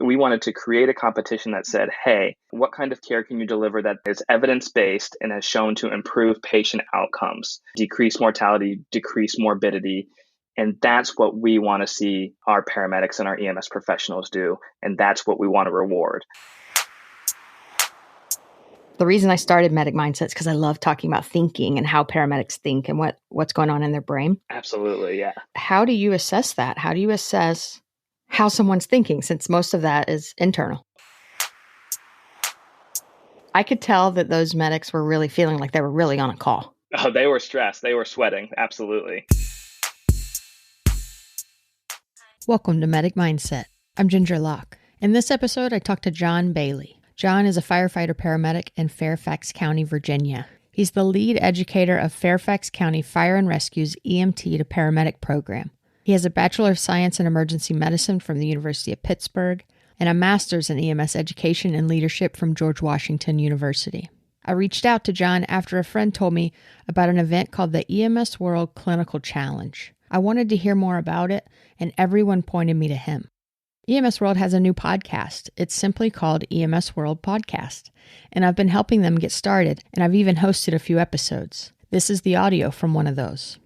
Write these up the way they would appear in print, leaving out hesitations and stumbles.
we wanted to create a competition that said, hey, what kind of care can you deliver that is evidence-based and has shown to improve patient outcomes, decrease mortality, decrease morbidity? And that's what we want to see our paramedics and our EMS professionals do. And that's what we want to reward. The reason I started Medic Mindset is because I love talking about thinking and how paramedics think and what's going on in their brain. Absolutely, yeah. How do you assess that? How do you assess how someone's thinking, since most of that is internal? I could tell that those medics were really feeling like they were really on a call. Oh, they were stressed. They were sweating. Absolutely. Welcome to Medic Mindset. I'm Ginger Locke. In this episode, I talked to Jon Bailey. Jon is a firefighter paramedic in Fairfax County, Virginia. He's the lead educator of Fairfax County Fire and Rescue's EMT to Paramedic program. He has a Bachelor of Science in Emergency Medicine from the University of Pittsburgh and a Master's in EMS Education and Leadership from George Washington University. I reached out to Jon after a friend told me about an event called the EMS World Clinical Challenge. I wanted to hear more about it, and everyone pointed me to him. EMS World has a new podcast. It's simply called EMS World Podcast, and I've been helping them get started, and I've even hosted a few episodes. This is the audio from one of those.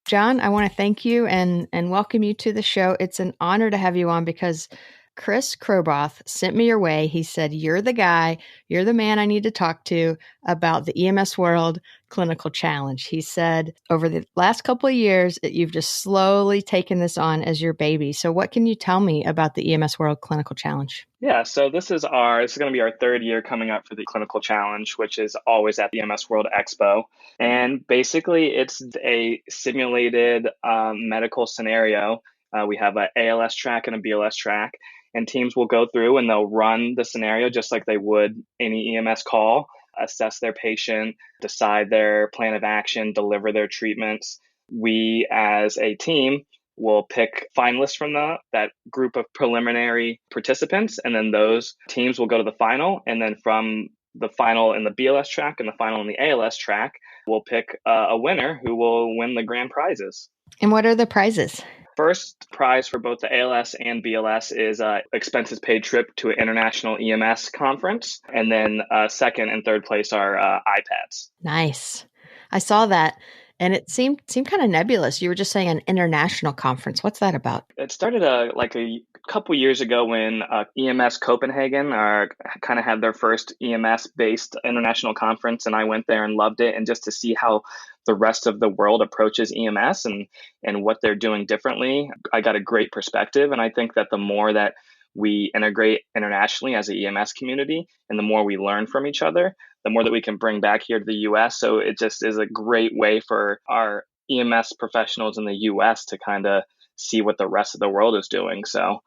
Jon, I want to thank you and welcome you to the show. It's an honor to have you on because Chris Kroboth sent me your way. He said, you're the guy, you're the man I need to talk to about the EMS World Clinical Challenge. He said, over the last couple of years, you've just slowly taken this on as your baby. So what can you tell me about the EMS World Clinical Challenge? Yeah, so this is going to be our third year coming up for the Clinical Challenge, which is always at the EMS World Expo. And basically, it's a simulated medical scenario. We have an ALS track and a BLS track. And teams will go through and they'll run the scenario just like they would any EMS call, assess their patient, decide their plan of action, deliver their treatments. We, as a team, will pick finalists from that group of preliminary participants, and then those teams will go to the final. And then from the final in the BLS track and the final in the ALS track, we'll pick a winner who will win the grand prizes. And what are the prizes? First prize for both the ALS and BLS is expenses paid trip to an international EMS conference. And then second and third place are iPads. Nice. I saw that. And it seemed kind of nebulous. You were just saying an international conference. What's that about? It started a couple years ago when EMS Copenhagen kind of had their first EMS-based international conference, and I went there and loved it. And just to see how the rest of the world approaches EMS and what they're doing differently, I got a great perspective. And I think that the more that we integrate internationally as an EMS community and the more we learn from each other, the more that we can bring back here to the US. So it just is a great way for our EMS professionals in the US to kind of see what the rest of the world is doing. So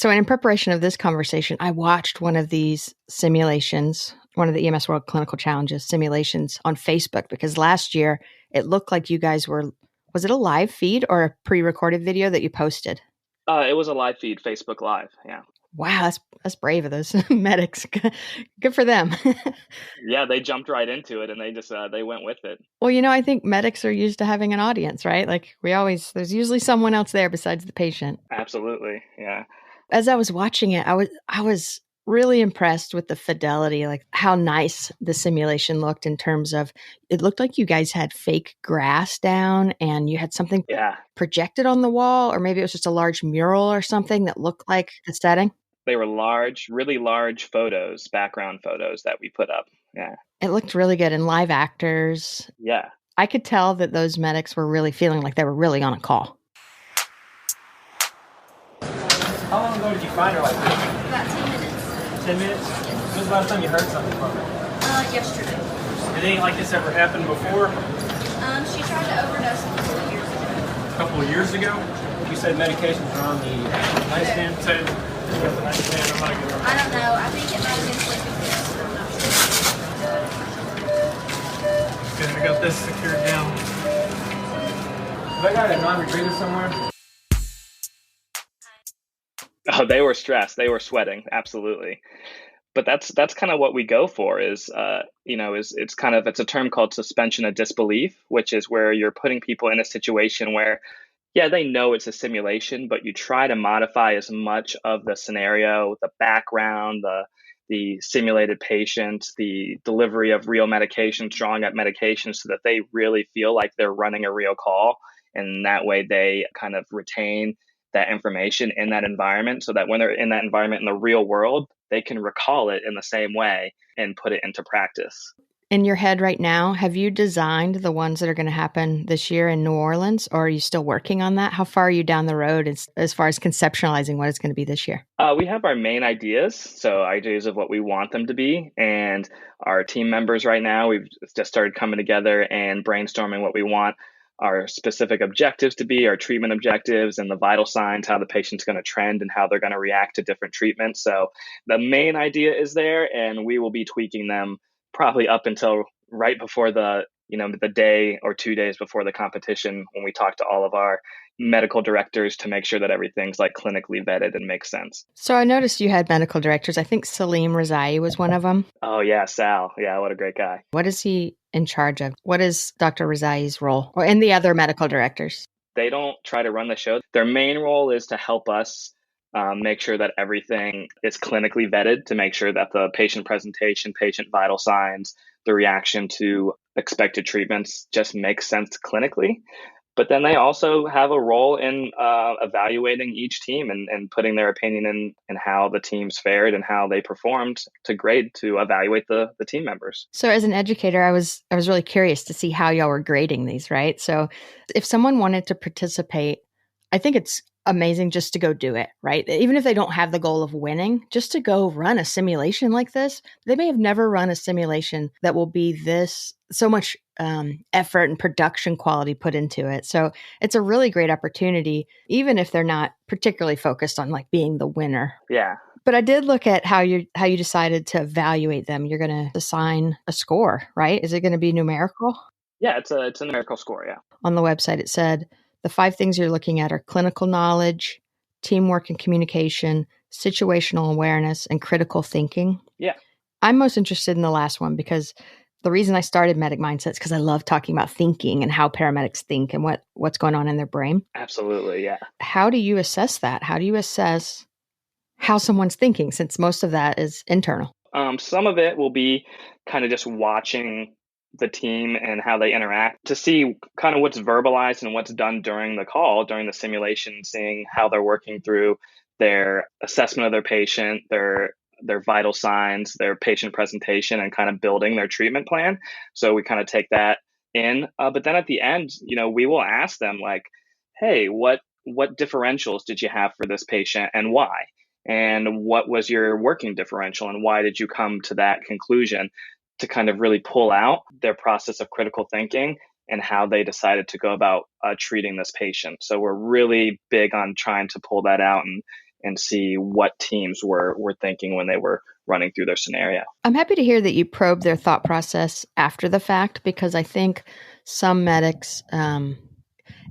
in preparation of this conversation, I watched one of these simulations, one of the EMS World Clinical Challenges simulations on Facebook, because last year it looked like you guys was it a live feed or a pre-recorded video that you posted? It was a live feed, Facebook Live. Yeah. Wow, that's brave of those medics. Good for them. Yeah, they jumped right into it and they just they went with it. Well, I think medics are used to having an audience, right? Like there's usually someone else there besides the patient. Absolutely, yeah. As I was watching it, I was really impressed with the fidelity, like how nice the simulation looked in terms of, it looked like you guys had fake grass down and you had something projected on the wall, or maybe it was just a large mural or something that looked like the setting. They were large, really large photos, background photos that we put up. Yeah. It looked really good. And live actors. Yeah. I could tell that those medics were really feeling like they were really on a call. How long ago did you find her like this? About 10 minutes. 10 minutes? When was the last time you heard something from her? Yesterday. Did anything like this ever happen before? She tried to overdose a couple of years ago. A couple of years ago? You said medications were on the nightstand? So, the nightstand, I'm not good. I don't know. I think it might have been sleeping pills, but I'm not sure. Good, we got this secured down. Have I got a non-rebreather somewhere? Oh, they were stressed. They were sweating. Absolutely. But that's kind of what we go for is it's a term called suspension of disbelief, which is where you're putting people in a situation where Yeah, they know it's a simulation, but you try to modify as much of the scenario, the background, the simulated patient, the delivery of real medications, drawing up medications so that they really feel like they're running a real call. And that way they kind of retain that information in that environment so that when they're in that environment in the real world, they can recall it in the same way and put it into practice. In your head right now, have you designed the ones that are going to happen this year in New Orleans, or are you still working on that? How far are you down the road as far as conceptualizing what it's going to be this year? We have our main ideas, so ideas of what we want them to be, and our team members right now, we've just started coming together and brainstorming what we want our specific objectives to be, our treatment objectives, and the vital signs, how the patient's going to trend and how they're going to react to different treatments. So the main idea is there, and we will be tweaking them probably up until right before the day or 2 days before the competition, when we talk to all of our medical directors to make sure that everything's like clinically vetted and makes sense. So I noticed you had medical directors. I think Salim Razai was one of them. Oh yeah, Sal. Yeah, what a great guy. What is he in charge of? What is Dr. Razai's role, or and the other medical directors? They don't try to run the show. Their main role is to help us make sure that everything is clinically vetted, to make sure that the patient presentation, patient vital signs, the reaction to expected treatments just makes sense clinically. But then they also have a role in evaluating each team and putting their opinion in how the teams fared and how they performed to grade, to evaluate the team members. So as an educator, I was really curious to see how y'all were grading these, right? So if someone wanted to participate, I think it's amazing just to go do it, right? Even if they don't have the goal of winning, just to go run a simulation like this. They may have never run a simulation that will be this so much effort and production quality put into it. So it's a really great opportunity, even if they're not particularly focused on like being the winner. Yeah. But I did look at how you decided to evaluate them. You're going to assign a score, right? Is it going to be numerical? Yeah, it's a numerical score, yeah. On the website, it said the 5 things you're looking at are clinical knowledge, teamwork and communication, situational awareness, and critical thinking. Yeah. I'm most interested in the last one because the reason I started Medic Mindset is because I love talking about thinking and how paramedics think and what's going on in their brain. Absolutely, yeah. How do you assess that? How do you assess how someone's thinking, since most of that is internal? Some of it will be kind of just watching the team and how they interact to see kind of what's verbalized and what's done during the call, during the simulation, seeing how they're working through their assessment of their patient, their vital signs, their patient presentation, and kind of building their treatment plan. So we kind of take that in. But then at the end, we will ask them like, hey, what differentials did you have for this patient and why? And what was your working differential and why did you come to that conclusion, to kind of really pull out their process of critical thinking and how they decided to go about treating this patient. So we're really big on trying to pull that out and see what teams were thinking when they were running through their scenario. I'm happy to hear that you probe their thought process after the fact, because I think some medics,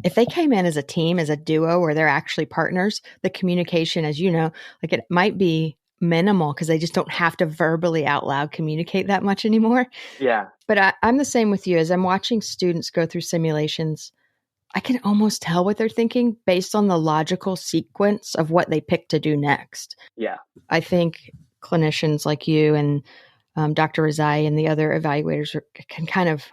if they came in as a team, as a duo, where they're actually partners, the communication, as you know, like it might be minimal because they just don't have to verbally out loud communicate that much anymore. Yeah. But I'm the same with you. As I'm watching students go through simulations, I can almost tell what they're thinking based on the logical sequence of what they pick to do next. Yeah. I think clinicians like you and Dr. Razai and the other evaluators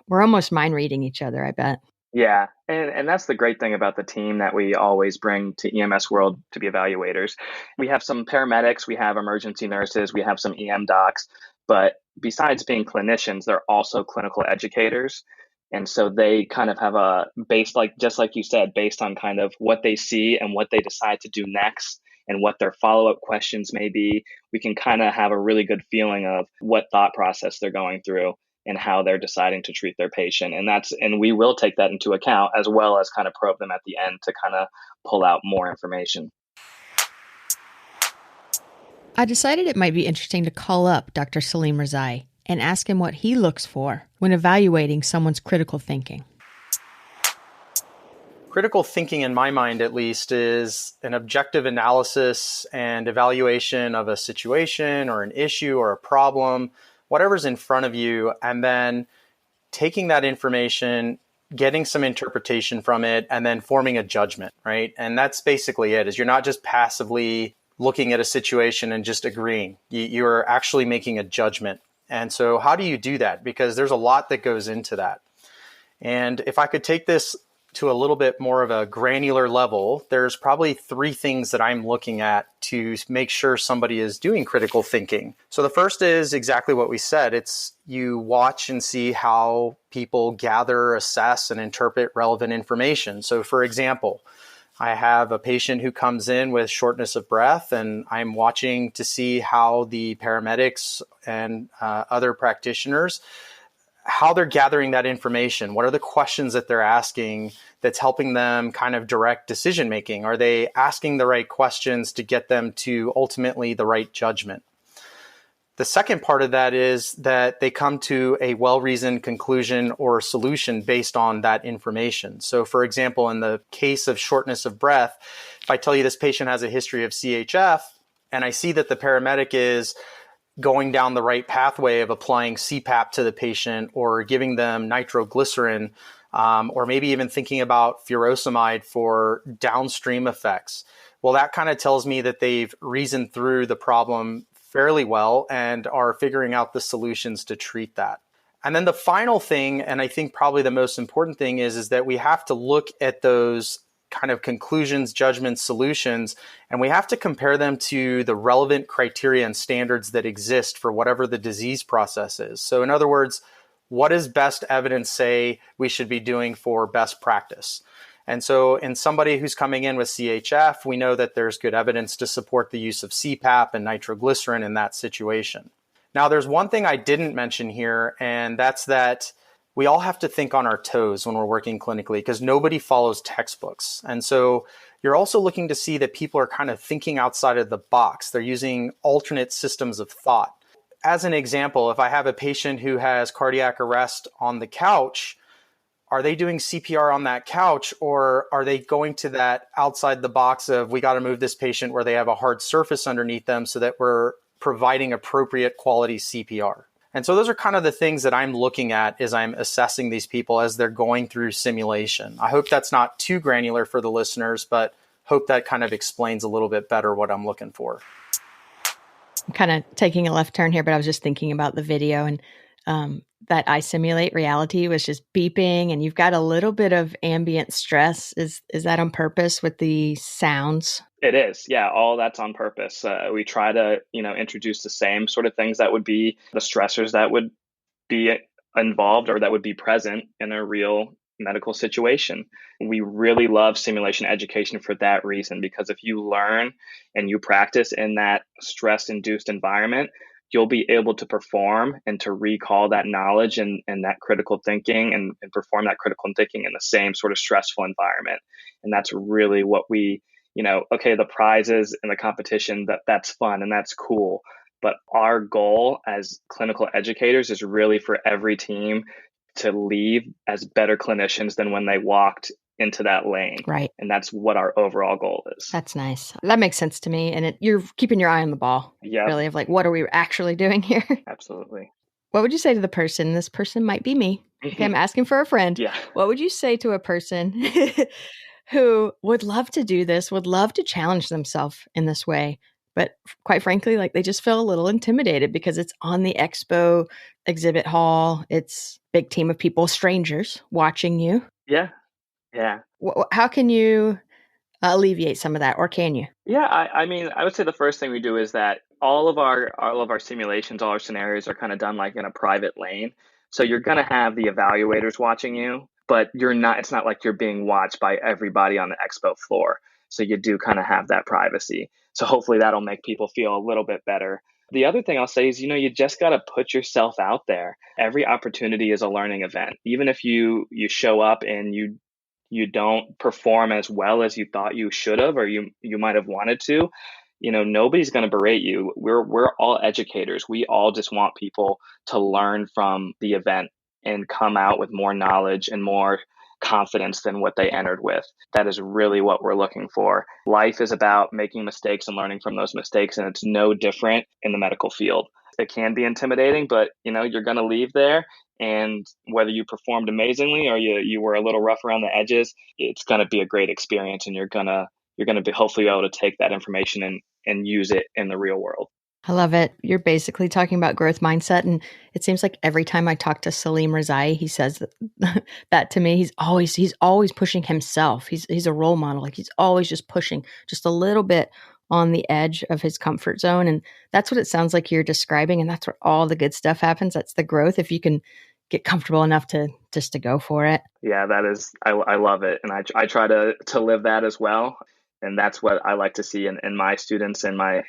we're almost mind reading each other, I bet. Yeah. And that's the great thing about the team that we always bring to EMS World to be evaluators. We have some paramedics, we have emergency nurses, we have some EM docs, but besides being clinicians, they're also clinical educators. And so they kind of have a base, like just like you said, based on kind of what they see and what they decide to do next and what their follow-up questions may be. We can kind of have a really good feeling of what thought process they're going through and how they're deciding to treat their patient. And we will take that into account, as well as kind of probe them at the end to kind of pull out more information. I decided it might be interesting to call up Dr. Salim Razai and ask him what he looks for when evaluating someone's critical thinking. Critical thinking, in my mind at least, is an objective analysis and evaluation of a situation or an issue or a problem, whatever's in front of you, and then taking that information getting some interpretation from it, and then forming a judgment, right? And that's basically it, is you're not just passively looking at a situation and just agreeing. You're actually making a judgment. And so how do you do that? Because there's a lot that goes into that. And if I could take this to a little bit more of a granular level, there's probably 3 things that I'm looking at to make sure somebody is doing critical thinking. So the first is exactly what we said. It's you watch and see how people gather, assess, and interpret relevant information. So for example, I have a patient who comes in with shortness of breath, and I'm watching to see how the paramedics and other practitioners, how they're gathering that information. What are the questions that they're asking that's helping them kind of direct decision making? Are they asking the right questions to get them to ultimately the right judgment? The second part of that is that they come to a well-reasoned conclusion or solution based on that information. So for example, in the case of shortness of breath, if I tell you this patient has a history of CHF, and I see that the paramedic is going down the right pathway of applying CPAP to the patient or giving them nitroglycerin, or maybe even thinking about furosemide for downstream effects. Well, that kind of tells me that they've reasoned through the problem fairly well and are figuring out the solutions to treat that. And then the final thing, and I think probably the most important thing is that we have to look at those kind of conclusions, judgments, solutions, and we have to compare them to the relevant criteria and standards that exist for whatever the disease process is. So in other words, what does best evidence say we should be doing for best practice? And so in somebody who's coming in with CHF, we know that there's good evidence to support the use of CPAP and nitroglycerin in that situation. Now, there's one thing I didn't mention here, and that's that we all have to think on our toes when we're working clinically because nobody follows textbooks. And so you're also looking to see that people are kind of thinking outside of the box. They're using alternate systems of thought. As an example, if I have a patient who has cardiac arrest on the couch, are they doing CPR on that couch, or are they going to that outside the box of we got to move this patient where they have a hard surface underneath them so that we're providing appropriate quality CPR? And so those are kind of the things that I'm looking at as I'm assessing these people as they're going through simulation. I hope that's not too granular for the listeners, but hope that kind of explains a little bit better what I'm looking for. I'm kind of taking a left turn here, but I was just thinking about the video, and that I Simulate Reality was just beeping, and you've got a little bit of ambient stress. Is that on purpose with the sounds? It is. Yeah, all that's on purpose. We try to, introduce the same sort of things that would be the stressors that would be involved or that would be present in a real medical situation. We really love simulation education for that reason, because if you learn and you practice in that stress-induced environment, you'll be able to perform and to recall that knowledge and that critical thinking and perform that critical thinking in the same sort of stressful environment. And that's really what we, okay, the prizes and the competition, that's fun and that's cool. But our goal as clinical educators is really for every team to leave as better clinicians than when they walked into that lane. Right. And that's what our overall goal is. That's nice. That makes sense to me. And you're keeping your eye on the ball. Yeah. Really, of like, what are we actually doing here? Absolutely. What would you say to the person? This person might be me. Okay, I'm asking for a friend. Yeah. What would you say to a person who would love to do this, would love to challenge themselves in this way, but quite frankly, like they just feel a little intimidated because it's on the Expo exhibit hall. It's a big team of people, strangers watching you. Yeah. Yeah. How can you alleviate some of that, or can you? Yeah, I mean, I would say the first thing we do is that all of our simulations, all our scenarios are kind of done like in a private lane. So you're going to have the evaluators watching you, but it's not like you're being watched by everybody on the Expo floor. So you do kind of have that privacy. So hopefully that'll make people feel a little bit better. The other thing I'll say is, you just got to put yourself out there. Every opportunity is a learning event. Even if you show up and you don't perform as well as you thought you should have, or you might have wanted to, nobody's going to berate you. We're all educators. We all just want people to learn from the event and come out with more knowledge and more confidence than what they entered with. That is really what we're looking for. Life is about making mistakes and learning from those mistakes, and it's no different in the medical field. it can be intimidating, but you're going to leave there. And whether you performed amazingly or you were a little rough around the edges, it's going to be a great experience, and you're going to be hopefully able to take that information and use it in the real world. I love it. You're basically talking about growth mindset. And it seems like every time I talk to Salim Razai, he says that to me. He's always pushing himself. He's a role model. Like he's always just pushing just a little bit on the edge of his comfort zone. And that's what it sounds like you're describing. And that's where all the good stuff happens. That's the growth. If you can get comfortable enough to go for it. Yeah, I love it. And I try to live that as well. And that's what I like to see in my students in my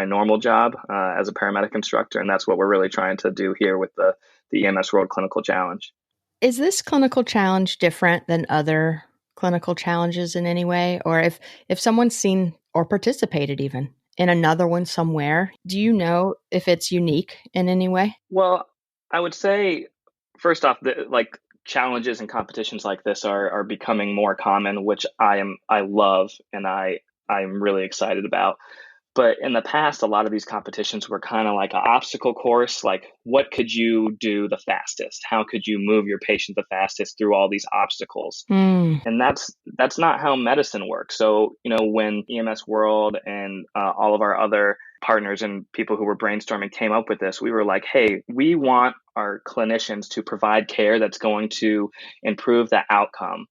normal job as a paramedic instructor. And that's what we're really trying to do here with the EMS World Clinical Challenge. Is this clinical challenge different than other clinical challenges in any way? Or if someone's seen or participated even in another one somewhere, do you know if it's unique in any way? Well, I would say, first off, challenges and competitions like this are becoming more common, which I love and I'm really excited about. But in the past, a lot of these competitions were kind of like an obstacle course. Like, what could you do the fastest? How could you move your patient the fastest through all these obstacles? And that's not how medicine works. So, when EMS World and all of our other partners and people who were brainstorming came up with this, we were like, hey, we want our clinicians to provide care that's going to improve the outcome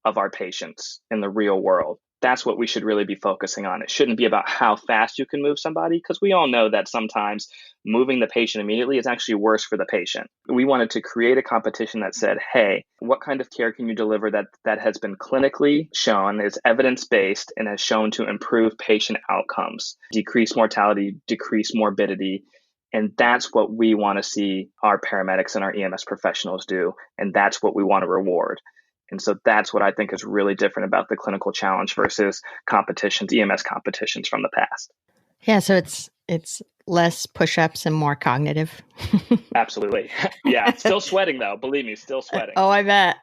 of our patients in the real world. That's what we should really be focusing on. It shouldn't be about how fast you can move somebody, because we all know that sometimes moving the patient immediately is actually worse for the patient. We wanted to create a competition that said, hey, what kind of care can you deliver that has been clinically shown, is evidence-based, and has shown to improve patient outcomes, decrease mortality, decrease morbidity. And that's what we want to see our paramedics and our EMS professionals do. And that's what we want to reward. And so that's what I think is really different about the clinical challenge versus competitions, EMS competitions from the past. Yeah, so it's less push-ups and more cognitive. Absolutely. Yeah, still sweating though. Believe me, still sweating. Oh, I bet.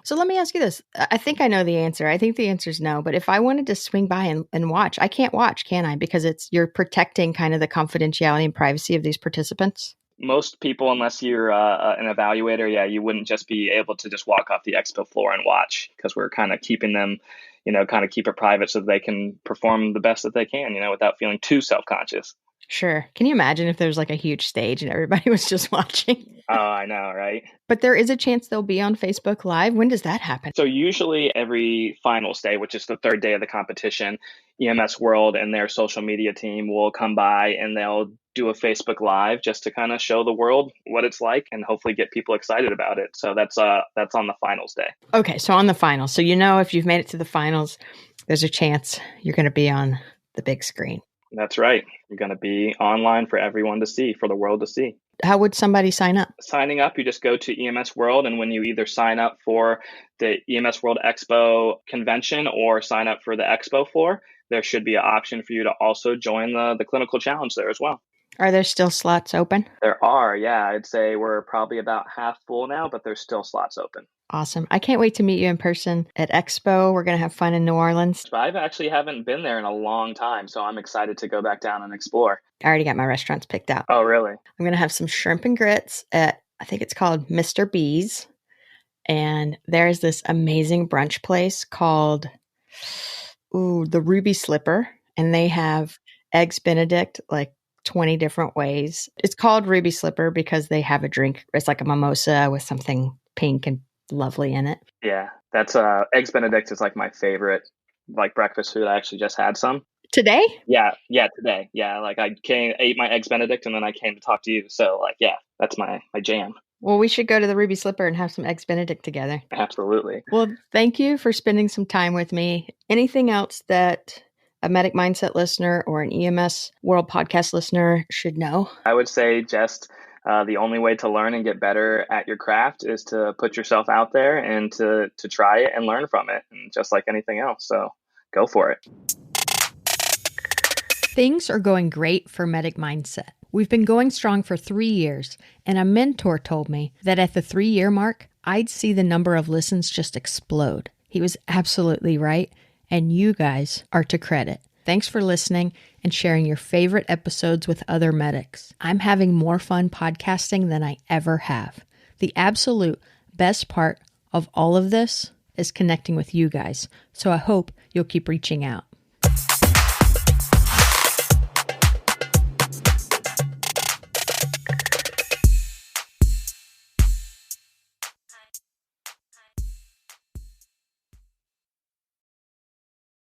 So let me ask you this. I think I know the answer. I think the answer is no. But if I wanted to swing by and watch, I can't watch, can I? Because you're protecting kind of the confidentiality and privacy of these participants. Most people, unless you're an evaluator, you wouldn't just be able to just walk off the expo floor and watch, because we're kind of keeping them, keep it private so that they can perform the best that they can, without feeling too self-conscious. Sure. Can you imagine if there's like a huge stage and everybody was just watching? Oh, I know, right? But there is a chance they'll be on Facebook Live. When does that happen? So usually every finals day, which is the third day of the competition, EMS World and their social media team will come by and they'll do a Facebook Live just to kind of show the world what it's like and hopefully get people excited about it. So that's on the finals day. Okay, so on the finals. So if you've made it to the finals, there's a chance you're going to be on the big screen. That's right. You're going to be online for everyone to see, for the world to see. How would somebody sign up? Signing up, you just go to EMS World, and when you either sign up for the EMS World Expo convention or sign up for the Expo floor, there should be an option for you to also join the clinical challenge there as well. Are there still slots open? There are, yeah. I'd say we're probably about half full now, but there's still slots open. Awesome. I can't wait to meet you in person at Expo. We're going to have fun in New Orleans. I actually haven't been there in a long time, so I'm excited to go back down and explore. I already got my restaurants picked out. Oh, really? I'm going to have some shrimp and grits at, I think it's called Mr. B's. And there's this amazing brunch place called the Ruby Slipper. And they have Eggs Benedict, like 20 different ways. It's called Ruby Slipper because they have a drink. It's like a mimosa with something pink and lovely in it. Yeah, that's Eggs Benedict is like my favorite breakfast food. I actually just had some. Today? Yeah, today. Yeah, I ate my Eggs Benedict and then I came to talk to you. So that's my jam. Well, we should go to the Ruby Slipper and have some Eggs Benedict together. Absolutely. Well, thank you for spending some time with me. Anything else that a Medic Mindset listener or an EMS World podcast listener should know? I would say just the only way to learn and get better at your craft is to put yourself out there and to try it and learn from it, and just like anything else. So go for it. Things are going great for Medic Mindset. We've been going strong for 3 years, and a mentor told me that at the 3-year mark, I'd see the number of listens just explode. He was absolutely right, and you guys are to credit. Thanks for listening and sharing your favorite episodes with other medics. I'm having more fun podcasting than I ever have. The absolute best part of all of this is connecting with you guys, so I hope you'll keep reaching out.